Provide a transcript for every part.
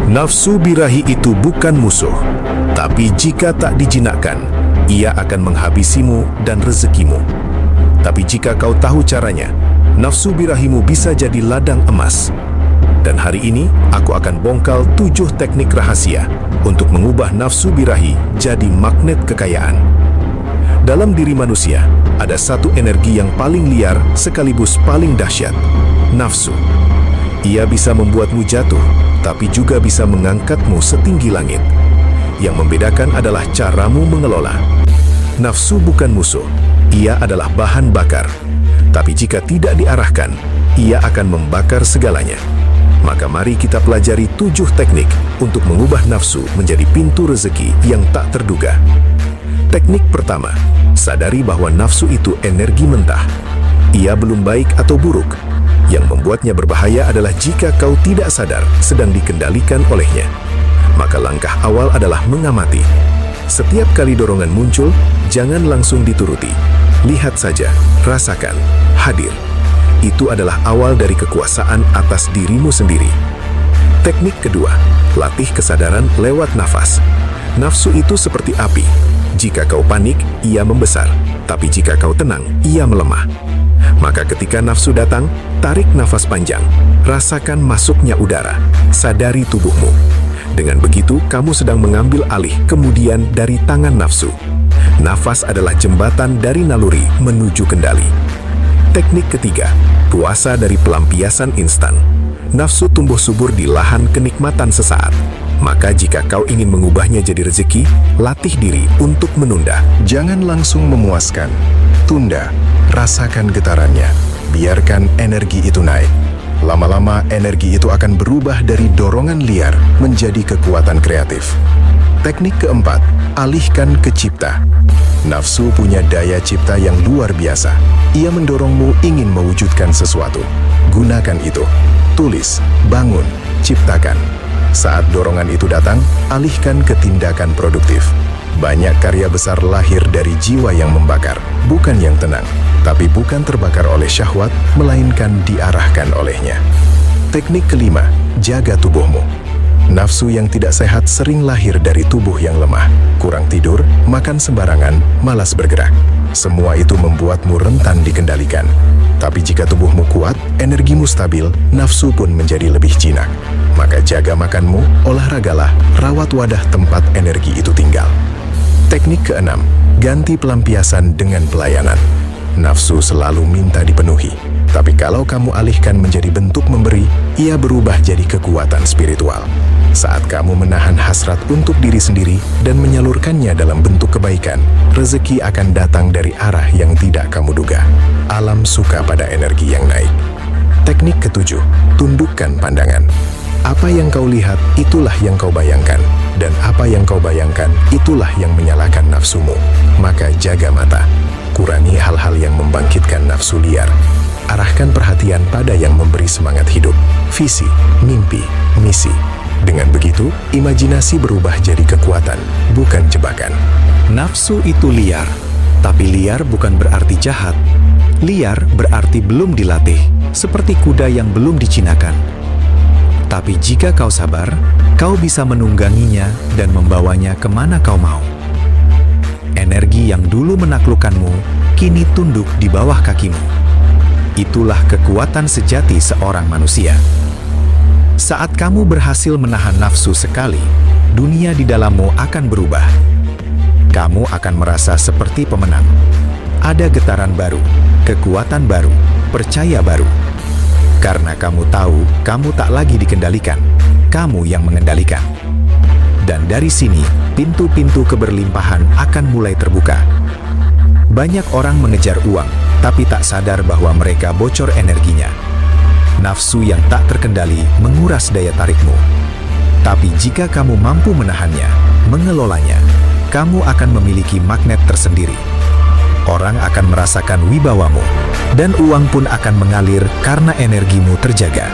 Nafsu birahi itu bukan musuh, tapi jika tak dijinakkan, ia akan menghabisimu dan rezekimu. Tapi jika kau tahu caranya, nafsu birahimu bisa jadi ladang emas. Dan hari ini, aku akan bongkal 7 teknik rahasia untuk mengubah nafsu birahi jadi magnet kekayaan. Dalam diri manusia, ada satu energi yang paling liar sekaligus paling dahsyat, nafsu. Ia bisa membuatmu jatuh, tapi juga bisa mengangkatmu setinggi langit. Yang membedakan adalah caramu mengelola. Nafsu bukan musuh, ia adalah bahan bakar. Tapi jika tidak diarahkan, ia akan membakar segalanya. Maka mari kita pelajari 7 teknik untuk mengubah nafsu menjadi pintu rezeki yang tak terduga. Teknik pertama, sadari bahwa nafsu itu energi mentah. Ia belum baik atau buruk. Yang membuatnya berbahaya adalah jika kau tidak sadar sedang dikendalikan olehnya. Maka langkah awal adalah mengamati. Setiap kali dorongan muncul, jangan langsung dituruti. Lihat saja, rasakan, hadir. Itu adalah awal dari kekuasaan atas dirimu sendiri. Teknik kedua, latih kesadaran lewat nafas. Nafsu itu seperti api. Jika kau panik, ia membesar. Tapi jika kau tenang, ia melemah. Maka ketika nafsu datang, tarik nafas panjang. Rasakan masuknya udara. Sadari tubuhmu. Dengan begitu, kamu sedang mengambil alih kemudian dari tangan nafsu. Nafas adalah jembatan dari naluri menuju kendali. Teknik ketiga, puasa dari pelampiasan instan. Nafsu tumbuh subur di lahan kenikmatan sesaat. Maka jika kau ingin mengubahnya jadi rezeki, latih diri untuk menunda. Jangan langsung memuaskan. Tunda, rasakan getarannya. Biarkan energi itu naik. Lama-lama energi itu akan berubah dari dorongan liar menjadi kekuatan kreatif. Teknik keempat, alihkan ke cipta. Nafsu punya daya cipta yang luar biasa. Ia mendorongmu ingin mewujudkan sesuatu. Gunakan itu. Tulis, bangun, ciptakan. Saat dorongan itu datang, alihkan ke tindakan produktif. Banyak karya besar lahir dari jiwa yang membakar, bukan yang tenang. Tapi bukan terbakar oleh syahwat, melainkan diarahkan olehnya. Teknik kelima, jaga tubuhmu. Nafsu yang tidak sehat sering lahir dari tubuh yang lemah. Kurang tidur, makan sembarangan, malas bergerak. Semua itu membuatmu rentan dikendalikan. Tapi jika tubuhmu kuat, energimu stabil, nafsu pun menjadi lebih jinak. Maka jaga makanmu, olahragalah, rawat wadah tempat energi itu tinggal. Teknik keenam, ganti pelampiasan dengan pelayanan. Nafsu selalu minta dipenuhi. Tapi kalau kamu alihkan menjadi bentuk memberi, ia berubah jadi kekuatan spiritual. Saat kamu menahan hasrat untuk diri sendiri dan menyalurkannya dalam bentuk kebaikan, rezeki akan datang dari arah yang tidak kamu duga. Alam suka pada energi yang naik. Teknik ketujuh, tundukkan pandangan. Apa yang kau lihat, itulah yang kau bayangkan. Dan apa yang kau bayangkan, itulah yang menyalakan nafsumu. Maka jaga mata. Kurangi hal-hal yang membangkitkan nafsu liar. Arahkan perhatian pada yang memberi semangat hidup, visi, mimpi, misi. Dengan begitu, imajinasi berubah jadi kekuatan, bukan jebakan. Nafsu itu liar, tapi liar bukan berarti jahat. Liar berarti belum dilatih, seperti kuda yang belum dicinakan. Tapi jika kau sabar, kau bisa menungganginya dan membawanya kemana kau mau. Energi yang dulu menaklukkanmu, kini tunduk di bawah kakimu. Itulah kekuatan sejati seorang manusia. Saat kamu berhasil menahan nafsu sekali, dunia di dalammu akan berubah. Kamu akan merasa seperti pemenang. Ada getaran baru, kekuatan baru, percaya baru. Karena kamu tahu, kamu tak lagi dikendalikan, kamu yang mengendalikan. Dan dari sini, pintu-pintu keberlimpahan akan mulai terbuka. Banyak orang mengejar uang, tapi tak sadar bahwa mereka bocor energinya. Nafsu yang tak terkendali menguras daya tarikmu. Tapi jika kamu mampu menahannya, mengelolanya, kamu akan memiliki magnet tersendiri. Orang akan merasakan wibawamu, dan uang pun akan mengalir karena energimu terjaga.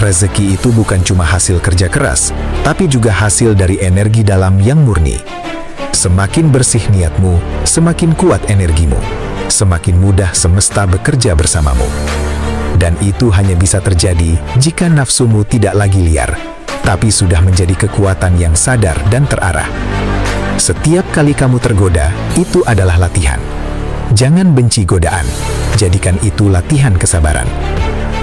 Rezeki itu bukan cuma hasil kerja keras, tapi juga hasil dari energi dalam yang murni. Semakin bersih niatmu, semakin kuat energimu. Semakin mudah semesta bekerja bersamamu. Dan itu hanya bisa terjadi jika nafsumu tidak lagi liar, tapi sudah menjadi kekuatan yang sadar dan terarah. Setiap kali kamu tergoda, itu adalah latihan. Jangan benci godaan, jadikan itu latihan kesabaran.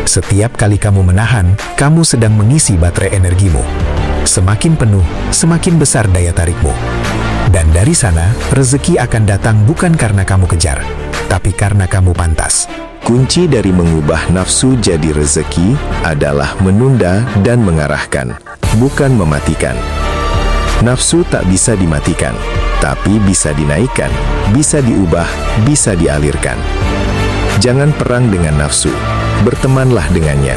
Setiap kali kamu menahan, kamu sedang mengisi baterai energimu. Semakin penuh, semakin besar daya tarikmu. Dan dari sana, rezeki akan datang bukan karena kamu kejar, tapi karena kamu pantas. Kunci dari mengubah nafsu jadi rezeki adalah menunda dan mengarahkan, bukan mematikan. Nafsu tak bisa dimatikan, tapi bisa dinaikkan, bisa diubah, bisa dialirkan. Jangan perang dengan nafsu, bertemanlah dengannya.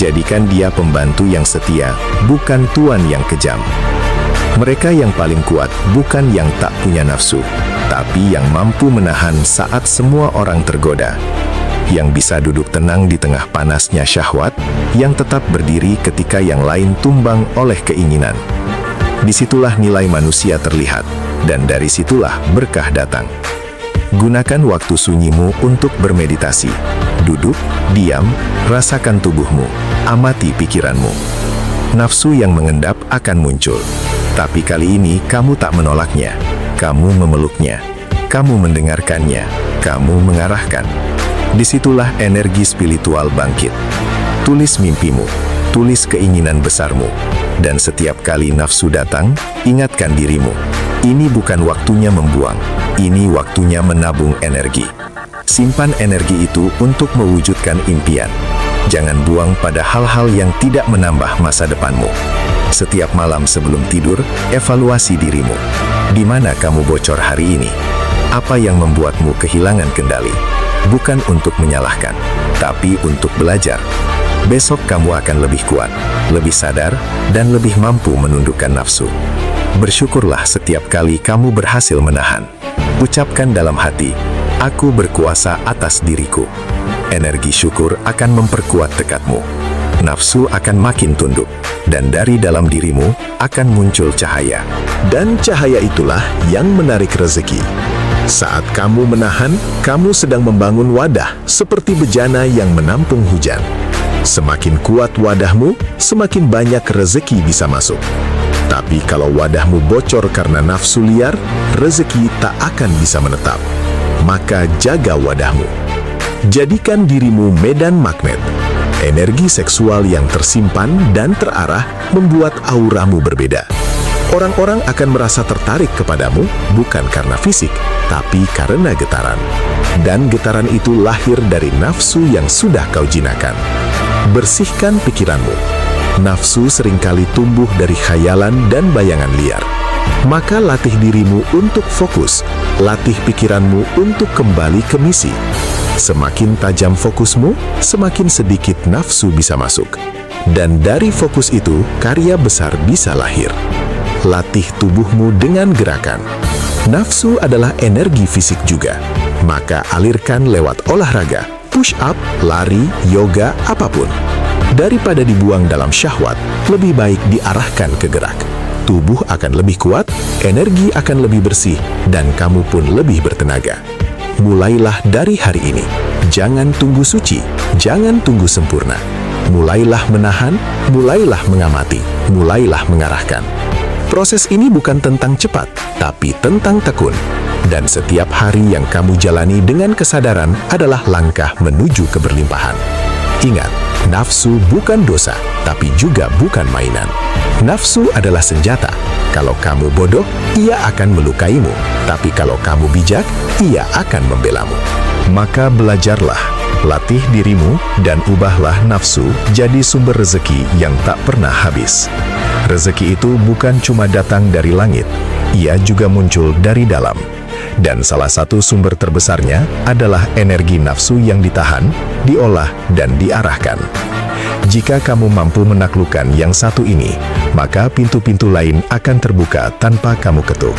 Jadikan dia pembantu yang setia, bukan tuan yang kejam. Mereka yang paling kuat bukan yang tak punya nafsu, tapi yang mampu menahan saat semua orang tergoda. Yang bisa duduk tenang di tengah panasnya syahwat, yang tetap berdiri ketika yang lain tumbang oleh keinginan. Disitulah nilai manusia terlihat, dan dari situlah berkah datang. Gunakan waktu sunyimu untuk bermeditasi. Duduk, diam, rasakan tubuhmu, amati pikiranmu. Nafsu yang mengendap akan muncul. Tapi kali ini kamu tak menolaknya, kamu memeluknya, kamu mendengarkannya, kamu mengarahkan. Disitulah energi spiritual bangkit. Tulis mimpimu, tulis keinginan besarmu, dan setiap kali nafsu datang, ingatkan dirimu, ini bukan waktunya membuang, ini waktunya menabung energi. Simpan energi itu untuk mewujudkan impian. Jangan buang pada hal-hal yang tidak menambah masa depanmu. Setiap malam sebelum tidur, evaluasi dirimu. Di mana kamu bocor hari ini? Apa yang membuatmu kehilangan kendali? Bukan untuk menyalahkan, tapi untuk belajar. Besok kamu akan lebih kuat, lebih sadar, dan lebih mampu menundukkan nafsu. Bersyukurlah setiap kali kamu berhasil menahan. Ucapkan dalam hati, aku berkuasa atas diriku. Energi syukur akan memperkuat tekadmu. Nafsu akan makin tunduk, dan dari dalam dirimu akan muncul cahaya. Dan cahaya itulah yang menarik rezeki. Saat kamu menahan, kamu sedang membangun wadah seperti bejana yang menampung hujan. Semakin kuat wadahmu, semakin banyak rezeki bisa masuk. Tapi kalau wadahmu bocor karena nafsu liar, rezeki tak akan bisa menetap. Maka jaga wadahmu. Jadikan dirimu medan magnet. Energi seksual yang tersimpan dan terarah membuat auramu berbeda. Orang-orang akan merasa tertarik kepadamu bukan karena fisik, tapi karena getaran. Dan getaran itu lahir dari nafsu yang sudah kau jinakan. Bersihkan pikiranmu. Nafsu seringkali tumbuh dari khayalan dan bayangan liar. Maka latih dirimu untuk fokus, latih pikiranmu untuk kembali ke misi. Semakin tajam fokusmu, semakin sedikit nafsu bisa masuk. Dan dari fokus itu, karya besar bisa lahir. Latih tubuhmu dengan gerakan. Nafsu adalah energi fisik juga. Maka alirkan lewat olahraga, push up, lari, yoga, apapun. Daripada dibuang dalam syahwat, lebih baik diarahkan ke gerak. Tubuh akan lebih kuat, energi akan lebih bersih, dan kamu pun lebih bertenaga. Mulailah dari hari ini. Jangan tunggu suci, jangan tunggu sempurna. Mulailah menahan, mulailah mengamati, mulailah mengarahkan. Proses ini bukan tentang cepat, tapi tentang tekun. Dan setiap hari yang kamu jalani dengan kesadaran adalah langkah menuju keberlimpahan. Ingat, nafsu bukan dosa, tapi juga bukan mainan. Nafsu adalah senjata. Kalau kamu bodoh, ia akan melukaimu. Tapi kalau kamu bijak, ia akan membelamu. Maka belajarlah, latih dirimu, dan ubahlah nafsu jadi sumber rezeki yang tak pernah habis. Rezeki itu bukan cuma datang dari langit, ia juga muncul dari dalam. Dan salah satu sumber terbesarnya adalah energi nafsu yang ditahan, diolah, dan diarahkan. Jika kamu mampu menaklukkan yang satu ini, maka pintu-pintu lain akan terbuka tanpa kamu ketuk.